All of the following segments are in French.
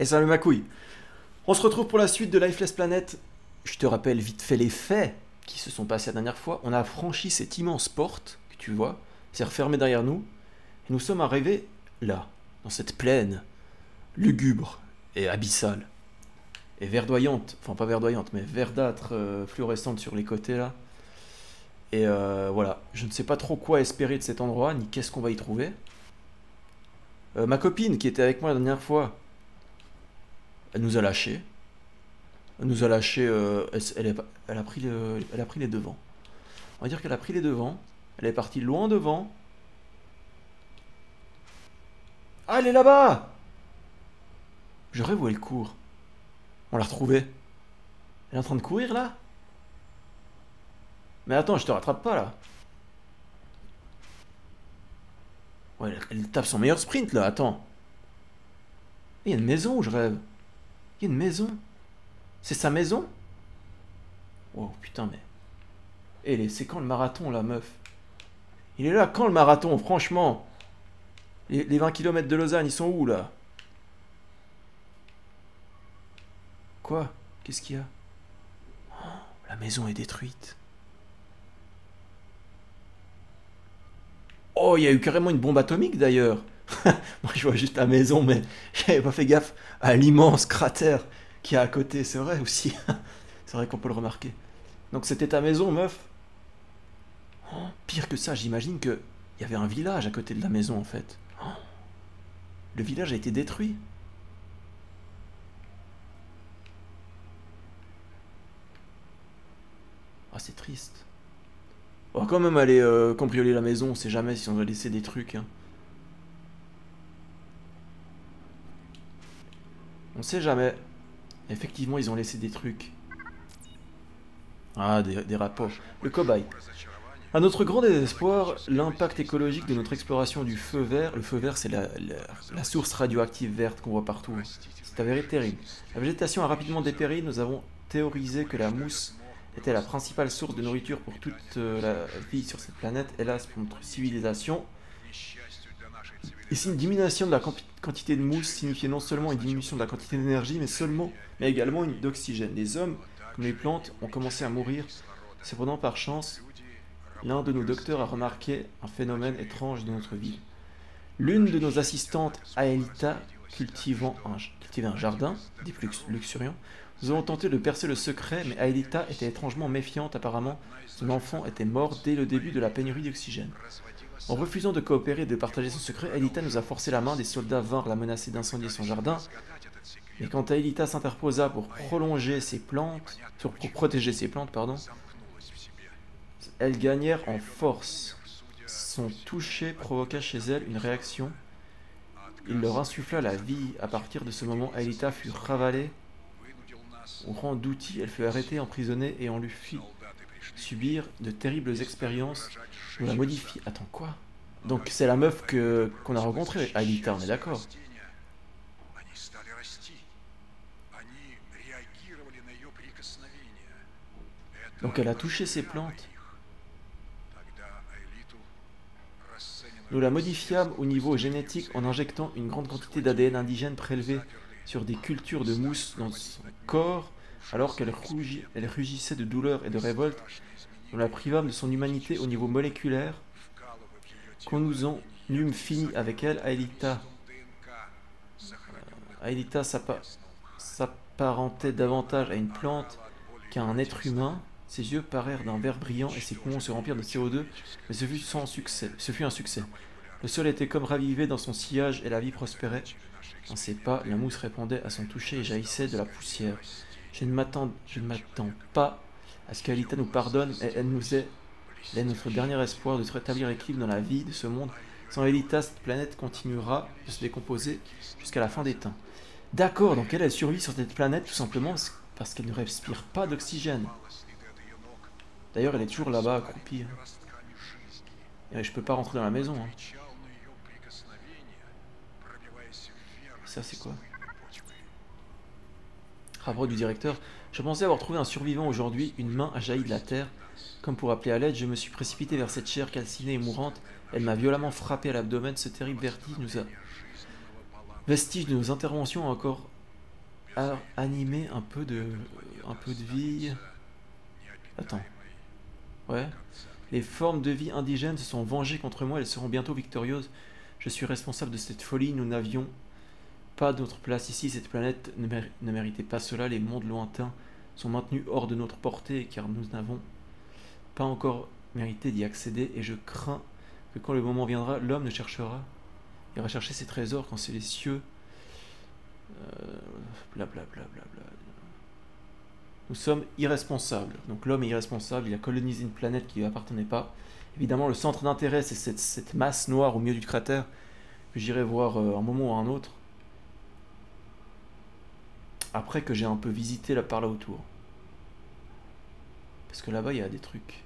Et salut ma couille. On se retrouve pour la suite de Lifeless Planet. Je te rappelle vite fait les faits qui se sont passés la dernière fois. On a franchi cette immense porte que tu vois, c'est refermé derrière nous. Et nous sommes arrivés là, dans cette plaine lugubre et abyssale. Et verdoyante, enfin pas verdoyante, mais verdâtre, fluorescente sur les côtés là. Et voilà, je ne sais pas trop quoi espérer de cet endroit, ni qu'est-ce qu'on va y trouver. Ma copine qui était avec moi la dernière fois, elle nous a lâchés. Elle nous a lâchés, elle a pris elle a pris les devants. On va dire qu'elle a pris les devants. Elle est partie loin devant. Ah, elle est là-bas! Je rêve où elle court. On l'a retrouvée. Elle est en train de courir là? Mais attends, je te rattrape pas là. Ouais, elle tape son meilleur sprint là, attends. Il y a une maison où je rêve. Il y a une maison. C'est sa maison? Oh putain, mais. Eh, c'est quand le marathon là, meuf? Il est là quand le marathon, franchement? Les 20 km de Lausanne, ils sont où là? Quoi? Qu'est-ce qu'il y a? Oh, la maison est détruite. Oh, il y a eu carrément une bombe atomique d'ailleurs. Moi je vois juste la maison, mais j'avais pas fait gaffe à l'immense cratère qu'il y a à côté, c'est vrai aussi. C'est vrai qu'on peut le remarquer. Donc c'était ta maison, meuf? Oh, pire que ça, j'imagine que il y avait un village à côté de la maison en fait. Oh, le village a été détruit. Ah, c'est triste. On va quand même aller cambrioler la maison, on sait jamais si on va laisser des trucs. Hein. On sait jamais. Effectivement, ils ont laissé des trucs. Ah, des rapports. Le cobaye. À notre grand désespoir, l'impact écologique de notre exploration du feu vert, le feu vert c'est la source radioactive verte qu'on voit partout. C'est avéré terrible. La végétation a rapidement dépéri, nous avons théorisé que la mousse était la principale source de nourriture pour toute la vie sur cette planète, hélas pour notre civilisation. Ici, une diminution de la quantité de mousse signifiait non seulement une diminution de la quantité d'énergie, mais également une d'oxygène. Les hommes, comme les plantes, ont commencé à mourir. Cependant, par chance, l'un de nos docteurs a remarqué un phénomène étrange dans notre ville. L'une de nos assistantes, Aelita, cultivait un jardin, des plus luxuriants. Nous avons tenté de percer le secret, mais Aelita était étrangement méfiante. Apparemment, son enfant était mort dès le début de la pénurie d'oxygène. En refusant de coopérer et de partager son secret, Aelita nous a forcé la main. Des soldats vinrent la menacer d'incendier son jardin. Mais quand Aelita s'interposa pour protéger ses plantes, elles gagnèrent en force. Son toucher provoqua chez elles une réaction. Il leur insuffla la vie. À partir de ce moment, Aelita fut ravalée au rang d'outil. Elle fut arrêtée, emprisonnée et on lui fit subir de terribles expériences. On la modifie. Attends, quoi? Donc c'est la meuf qu'on a rencontrée, Aelita, on est d'accord? Donc elle a touché ses plantes. Nous la modifiâmes au niveau génétique en injectant une grande quantité d'ADN indigène prélevé sur des cultures de mousse dans son corps, alors qu'elle rugissait de douleur et de révolte. Nous la privâmes de son humanité au niveau moléculaire. Quand nous en eûmes fini avec elle, Aelita s'apparentait davantage à une plante qu'à un être humain. Ses yeux parèrent d'un vert brillant et ses poumons se remplirent de CO2, mais ce fut un succès. Le sol était comme ravivé dans son sillage et la vie prospérait. Dans ses pas, la mousse répondait à son toucher et jaillissait de la poussière. Je ne m'attends pas à ce qu'Aelita nous pardonne, et elle est notre dernier espoir de rétablir l'équilibre dans la vie de ce monde. Sans Aelita, cette planète continuera de se décomposer jusqu'à la fin des temps. D'accord, donc elle survit sur cette planète tout simplement parce qu'elle ne respire pas d'oxygène. D'ailleurs, elle est toujours là-bas, accroupie. Et je peux pas rentrer dans la maison. Hein. Ça, c'est quoi? Rapport du directeur. Je pensais avoir trouvé un survivant aujourd'hui. Une main a jailli de la terre. Comme pour appeler à l'aide, je me suis précipité vers cette chair calcinée et mourante. Elle m'a violemment frappé à l'abdomen. Ce terrible vestige de nos interventions a encore animer un peu de vie. Attends. Ouais. Les formes de vie indigènes se sont vengées contre moi, elles seront bientôt victorieuses. Je suis responsable de cette folie, nous n'avions pas d'autre place ici, cette planète ne méritait pas cela, les mondes lointains sont maintenus hors de notre portée car nous n'avons pas encore mérité d'y accéder et je crains que quand le moment viendra, l'homme ne cherchera, ira chercher ses trésors quand c'est les cieux. Blablabla. Nous sommes irresponsables. Donc l'homme est irresponsable, il a colonisé une planète qui ne lui appartenait pas. Évidemment, le centre d'intérêt, c'est cette masse noire au milieu du cratère que j'irai voir un moment ou un autre. Après que j'ai un peu visité par là autour. Parce que là-bas, il y a des trucs.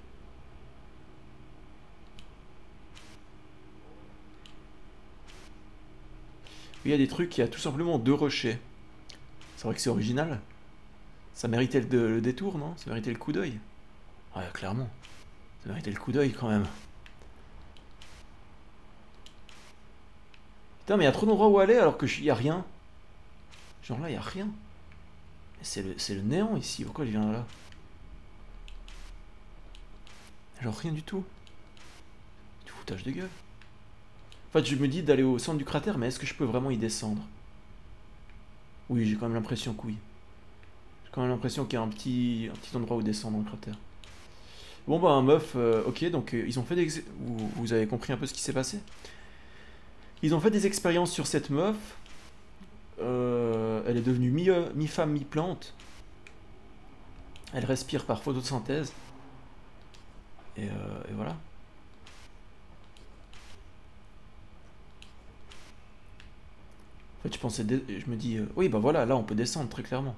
Il y a des trucs, il y a tout simplement 2 rochers. C'est vrai que c'est original. Ça méritait le détour, non? Ça méritait le coup d'œil. Ouais, clairement. Ça méritait le coup d'œil quand même. Putain, mais il y a trop d'endroits où aller alors que y a rien. Genre là, il y a rien. C'est le néant ici. Pourquoi je viens là? Genre rien du tout. Du foutage de gueule. En fait, je me dis d'aller au centre du cratère, mais est-ce que je peux vraiment y descendre? Oui, j'ai quand même l'impression que oui. J'ai quand même l'impression qu'il y a un petit endroit où descendre dans le cratère. Bon bah, meuf, ok, donc ils ont fait des... Vous avez compris un peu ce qui s'est passé? Ils ont fait des expériences sur cette meuf. Elle est devenue mi-femme, mi-plante. Elle respire par photosynthèse. Et voilà. En fait, je me dis, oui, bah voilà, là on peut descendre très clairement.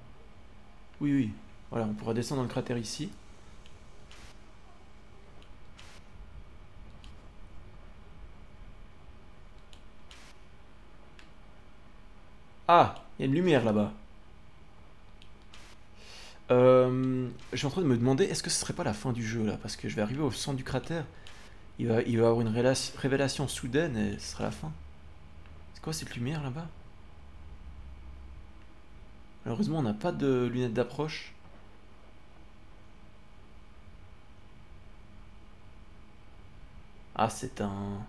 Oui, oui. Voilà, on pourra descendre dans le cratère ici. Ah, il y a une lumière là-bas. Je suis en train de me demander, est-ce que ce serait pas la fin du jeu là? Parce que je vais arriver au centre du cratère. Il va y avoir une révélation soudaine et ce sera la fin. C'est quoi cette lumière là-bas? Malheureusement, on n'a pas de lunettes d'approche. Ah, c'est un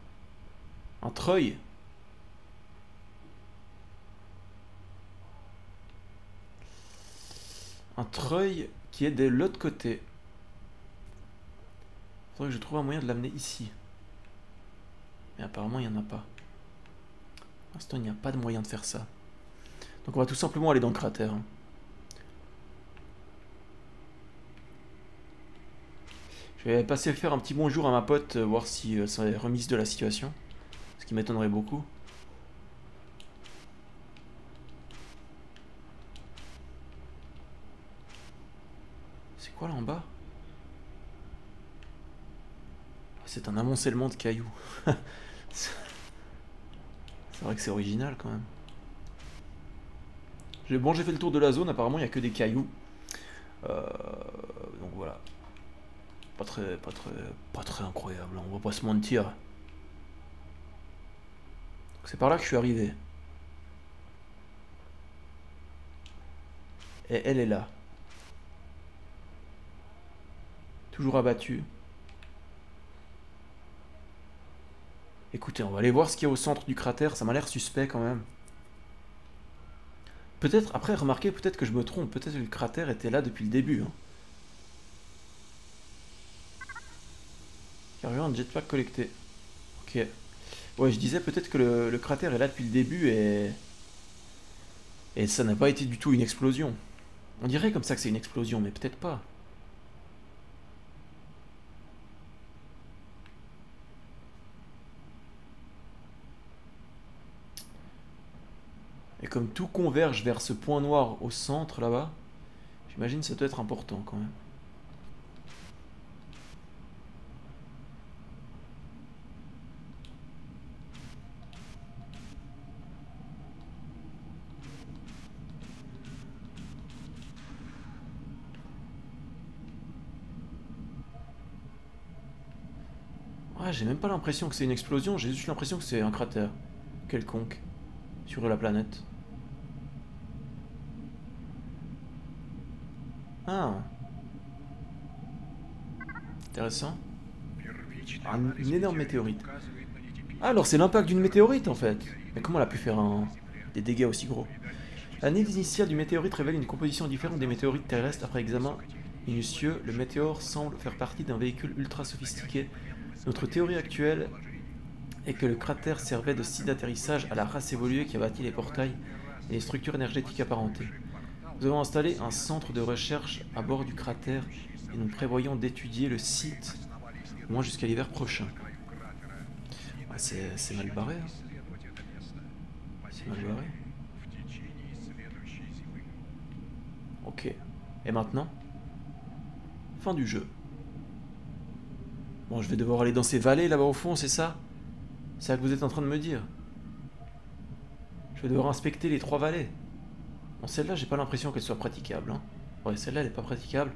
treuil. Un treuil qui est de l'autre côté. Faudrait que je trouve un moyen de l'amener ici. Mais apparemment, il n'y en a pas. Pour l'instant, il n'y a pas de moyen de faire ça. Donc on va tout simplement aller dans le cratère. Je vais passer faire un petit bonjour à ma pote, voir si ça est remise de la situation. Ce qui m'étonnerait beaucoup. C'est quoi là en bas? C'est un amoncellement de cailloux. C'est vrai que c'est original quand même. Bon, j'ai fait le tour de la zone, apparemment il n'y a que des cailloux. Donc voilà. Pas très incroyable, on va pas se mentir. C'est par là que je suis arrivé. Et elle est là. Toujours abattue. Écoutez, on va aller voir ce qu'il y a au centre du cratère, ça m'a l'air suspect quand même. Peut-être, après remarquez, peut-être que je me trompe, peut-être que le cratère était là depuis le début. Hein. Carburant de jetpack collecté. Ok. Ouais, je disais peut-être que le cratère est là depuis le début et ça n'a pas été du tout une explosion. On dirait comme ça que c'est une explosion, mais peut-être pas. Et comme tout converge vers ce point noir au centre là-bas, j'imagine que ça doit être important quand même. Ouais, j'ai même pas l'impression que c'est une explosion, j'ai juste l'impression que c'est un cratère quelconque sur la planète. Ah, intéressant. Ah, une énorme météorite. Ah, alors c'est l'impact d'une météorite en fait. Mais comment elle a pu faire des dégâts aussi gros? L'analyse initiale du météorite révèle une composition différente des météorites terrestres. Après examen minutieux, le météore semble faire partie d'un véhicule ultra sophistiqué. Notre théorie actuelle est que le cratère servait de site d'atterrissage à la race évoluée qui a bâti les portails et les structures énergétiques apparentées. Nous avons installé un centre de recherche à bord du cratère et nous prévoyons d'étudier le site au moins jusqu'à l'hiver prochain. Ouais, c'est mal barré, hein. C'est mal barré. Ok. Et maintenant? Fin du jeu. Bon, je vais devoir aller dans ces vallées là-bas au fond, c'est ça? C'est ça que vous êtes en train de me dire? Je vais devoir inspecter les 3 vallées. Bon, celle-là, j'ai pas l'impression qu'elle soit praticable, hein. Ouais, celle-là, elle est pas praticable.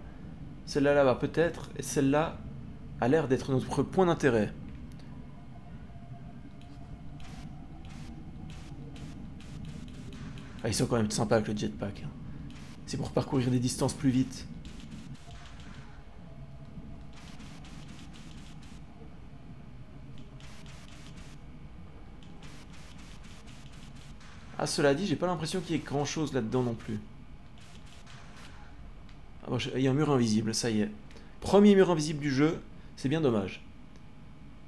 Celle-là, là-bas, peut-être. Et celle-là a l'air d'être notre point d'intérêt. Ah, ils sont quand même sympas avec le jetpack, hein. C'est pour parcourir des distances plus vite. Ah, cela dit, j'ai pas l'impression qu'il y ait grand chose là-dedans non plus. Ah, bon, il y a un mur invisible, ça y est. Premier mur invisible du jeu, c'est bien dommage.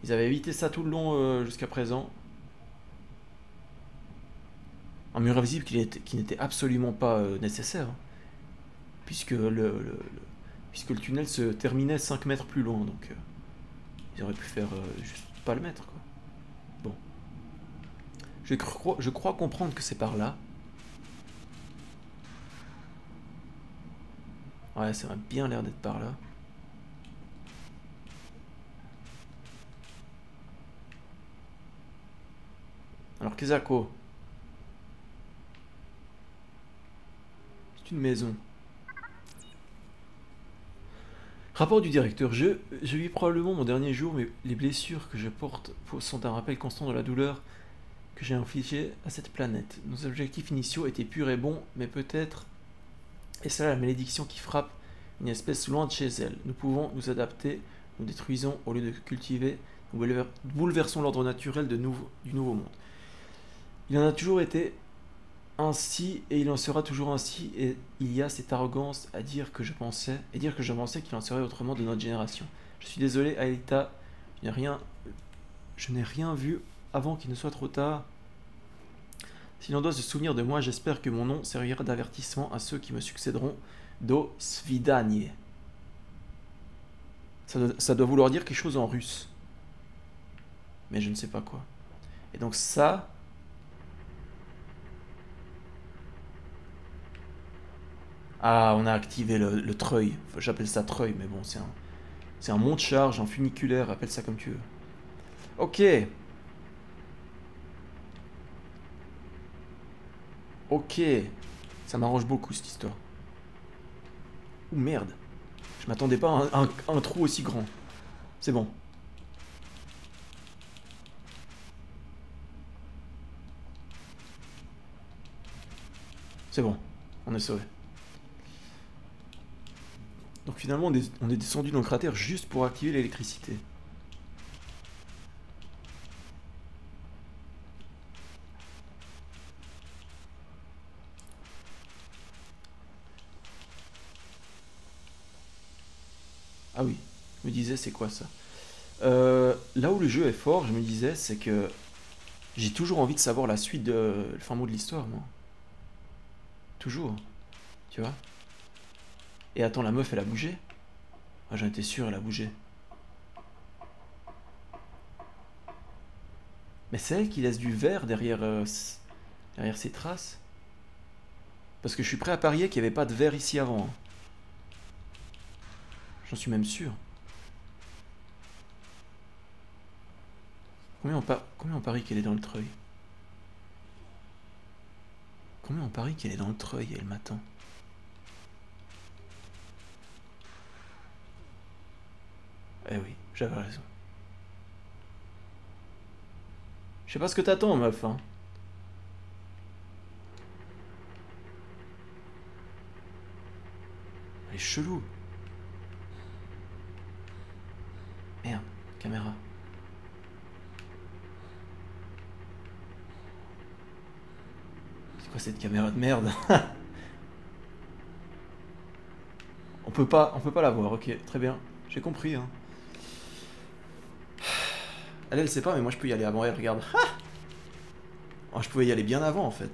Ils avaient évité ça tout le long jusqu'à présent. Un mur invisible qui n'était absolument pas nécessaire, hein, puisque puisque le tunnel se terminait 5 mètres plus loin, donc ils auraient pu faire juste pas le mettre, quoi. Bon. Je crois comprendre que c'est par là. Ouais, ça a bien l'air d'être par là. Alors, Kezako. C'est une maison. Rapport du directeur. Je vis probablement mon dernier jour, mais les blessures que je porte sont un rappel constant de la douleur que j'ai infligée à cette planète. Nos objectifs initiaux étaient purs et bons, mais peut-être est-ce là la malédiction qui frappe une espèce loin de chez elle. Nous pouvons nous adapter, nous détruisons au lieu de cultiver, nous bouleversons l'ordre naturel du nouveau monde. Il en a toujours été ainsi et il en sera toujours ainsi, et il y a cette arrogance à dire que je pensais qu'il en serait autrement de notre génération. Je suis désolé, Aelita, je n'ai rien vu avant qu'il ne soit trop tard. Si l'on doit se souvenir de moi, j'espère que mon nom servira d'avertissement à ceux qui me succéderont. Do svidanie. Ça doit vouloir dire quelque chose en russe. Mais je ne sais pas quoi. Et donc ça... Ah, on a activé le treuil. Enfin, j'appelle ça treuil, mais bon, c'est un monte-charge en funiculaire, appelle ça comme tu veux. Ok. Ok. Ça m'arrange beaucoup cette histoire. Ouh merde. Je m'attendais pas à un trou aussi grand. C'est bon. C'est bon. On est sauvé. Donc finalement on est descendu dans le cratère juste pour activer l'électricité. Ah oui, je me disais c'est quoi ça? Là où le jeu est fort, je me disais, c'est que j'ai toujours envie de savoir la suite le fin mot de l'histoire, moi. Toujours, tu vois. Et attends, la meuf, elle a bougé? Ah, j'en étais sûr, elle a bougé. Mais c'est elle qui laisse du verre derrière ses traces? Parce que je suis prêt à parier qu'il n'y avait pas de verre ici avant, hein. J'en suis même sûr. Combien on parie qu'elle est dans le treuil? Combien on parie qu'elle est dans le treuil et elle m'attend? Eh oui, j'avais raison. Je sais pas ce que t'attends, meuf, hein. Elle est chelou. Merde, caméra. C'est quoi cette caméra de merde? On peut pas la voir, ok, très bien. J'ai compris, hein. Elle sait pas, mais moi je peux y aller avant elle, regarde. Oh, je pouvais y aller bien avant, en fait.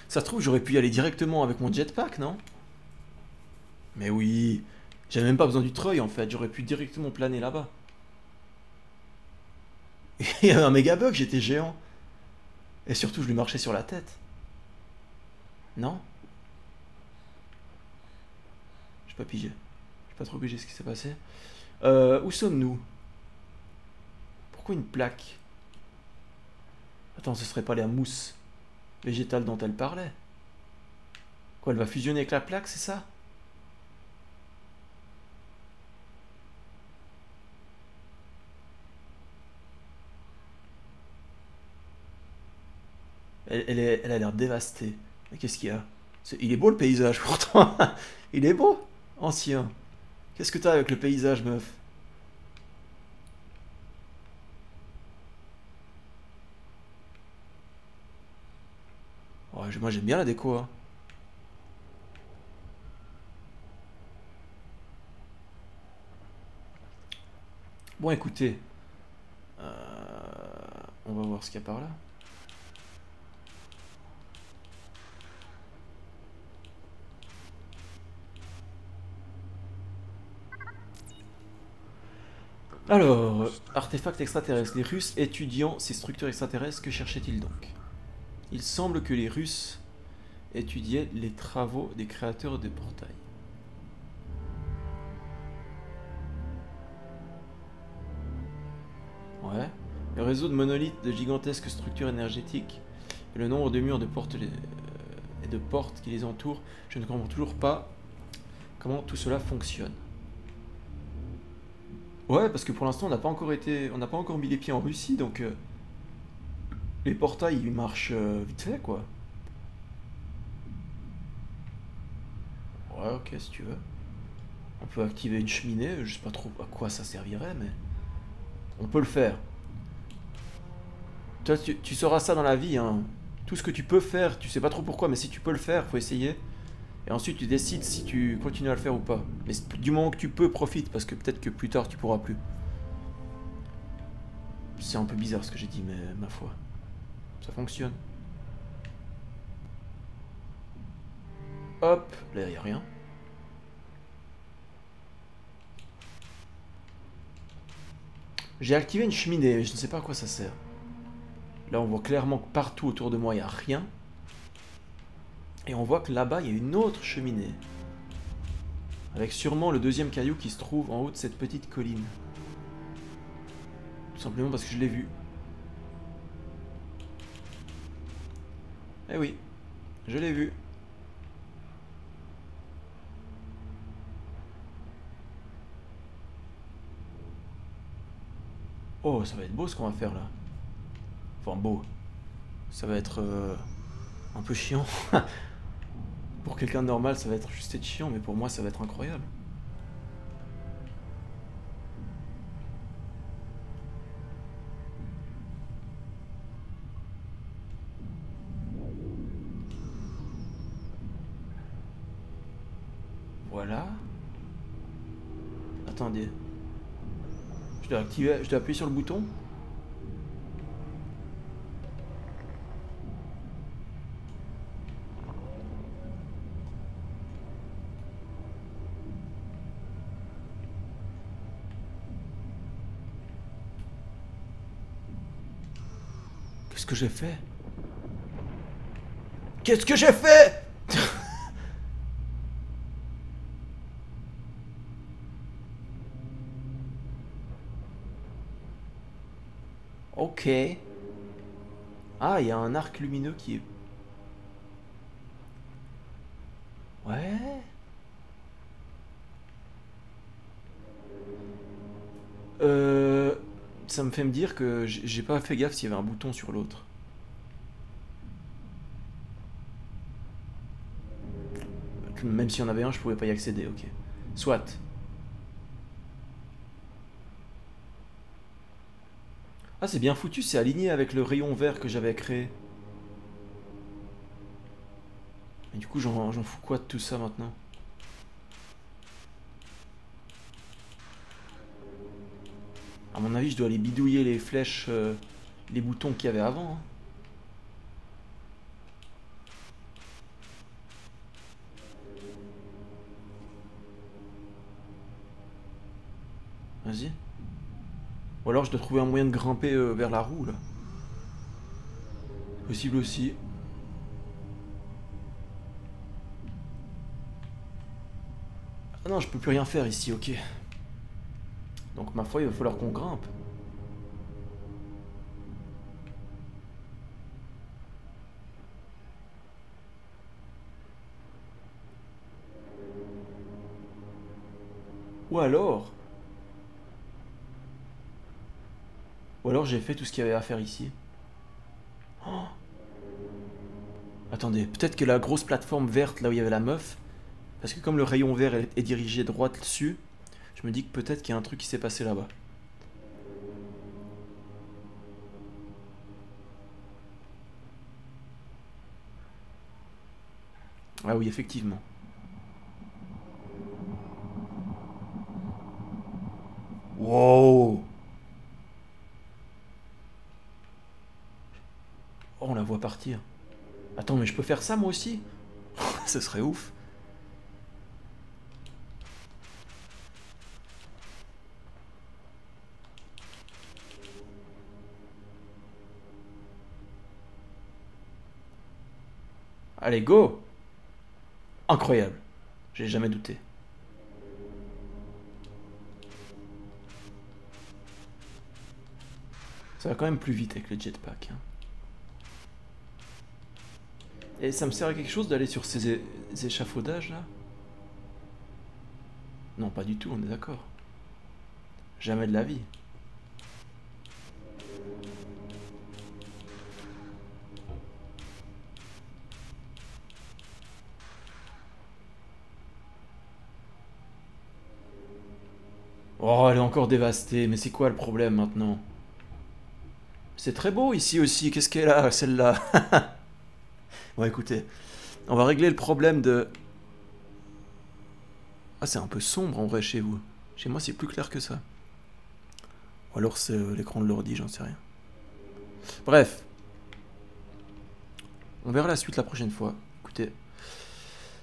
Ça se trouve, j'aurais pu y aller directement avec mon jetpack, non? Mais oui, j'avais même pas besoin du treuil, en fait. J'aurais pu directement planer là-bas. Il y avait un méga bug, j'étais géant. Et surtout, je lui marchais sur la tête. Non? J'ai pas pigé. J'ai pas trop pigé ce qui s'est passé. Où sommes-nous? Pourquoi une plaque? Attends, ce serait pas la mousse végétale dont elle parlait? Quoi, elle va fusionner avec la plaque, c'est ça? Elle a l'air dévastée. Mais qu'est-ce qu'il y a? Il est beau le paysage pourtant. Il est beau, ancien. Qu'est-ce que t'as avec le paysage, meuf? Ouais, moi j'aime bien la déco, hein. Bon, écoutez, on va voir ce qu'il y a par là. Alors, artefact extraterrestre. Les Russes étudiant ces structures extraterrestres, que cherchaient-ils donc? Il semble que les Russes étudiaient les travaux des créateurs de portails. Ouais. Le réseau de monolithes de gigantesques structures énergétiques et le nombre de murs de portes et de portes qui les entourent, je ne comprends toujours pas comment tout cela fonctionne. Ouais, parce que pour l'instant, on n'a pas encore mis les pieds en Russie, donc les portails, ils marchent vite fait, quoi. Ouais, ok, si tu veux. On peut activer une cheminée, je sais pas trop à quoi ça servirait, mais on peut le faire. Toi, tu sauras ça dans la vie, hein. Tout ce que tu peux faire, tu sais pas trop pourquoi, mais si tu peux le faire, faut essayer. Et ensuite, tu décides si tu continues à le faire ou pas. Mais du moment que tu peux, profite, parce que peut-être que plus tard, tu pourras plus. C'est un peu bizarre ce que j'ai dit, mais ma foi, ça fonctionne. Hop, là, y a rien. J'ai activé une cheminée, mais je ne sais pas à quoi ça sert. Là, on voit clairement que partout autour de moi, il n'y a rien. Et on voit que là-bas, il y a une autre cheminée. Avec sûrement le deuxième caillou qui se trouve en haut de cette petite colline. Tout simplement parce que je l'ai vu. Eh oui, je l'ai vu. Oh, ça va être beau ce qu'on va faire là. Enfin, beau. Ça va être un peu chiant. Pour quelqu'un de normal, ça va être juste être chiant, mais pour moi, ça va être incroyable. Voilà. Attendez. Je dois appuyer sur le bouton. Qu'est-ce que j'ai fait? Qu'est-ce que j'ai fait? Ok. Ah, il y a un arc lumineux qui est... Ouais. Ça me fait me dire que j'ai pas fait gaffe s'il y avait un bouton sur l'autre. même s'il y en avait un, je pouvais pas y accéder, ok. Soit. Ah, c'est bien foutu, c'est aligné avec le rayon vert que j'avais créé. Et du coup, j'en fous quoi de tout ça maintenant? À mon avis, je dois aller bidouiller les flèches, les boutons qu'il y avait avant. Hein. Vas-y. Ou alors je dois trouver un moyen de grimper vers la roue, là. Possible aussi. Ah non, je peux plus rien faire ici, ok. Donc ma foi, il va falloir qu'on grimpe. Ou alors... Ou alors j'ai fait tout ce qu'il y avait à faire ici. Oh, attendez, peut-être que la grosse plateforme verte, là où il y avait la meuf, parce que comme le rayon vert est dirigé droit dessus, je me dis que peut-être qu'il y a un truc qui s'est passé là-bas. Ah oui, effectivement. Wow! Oh, on la voit partir. Attends, mais je peux faire ça moi aussi? Ce serait ouf. Allez, go! Incroyable. J'ai jamais douté. Ça va quand même plus vite avec le jetpack. Hein. Et ça me sert à quelque chose d'aller sur ces échafaudages là? Non, pas du tout, on est d'accord. Jamais de la vie. Oh, elle est encore dévastée, mais c'est quoi le problème maintenant? C'est très beau ici aussi, qu'est-ce qu'elle a, celle-là? Bon, écoutez, on va régler le problème de... Ah, c'est un peu sombre en vrai chez vous. Chez moi, c'est plus clair que ça. Ou alors c'est l'écran de l'ordi, j'en sais rien. Bref. On verra la suite la prochaine fois. Écoutez,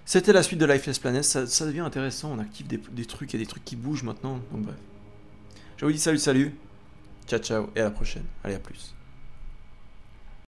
c'était la suite de Lifeless Planet, ça devient intéressant, on active des trucs, il y a des trucs qui bougent maintenant, donc bref. Je vous dis salut, salut, ciao ciao, et à la prochaine. Allez, à plus.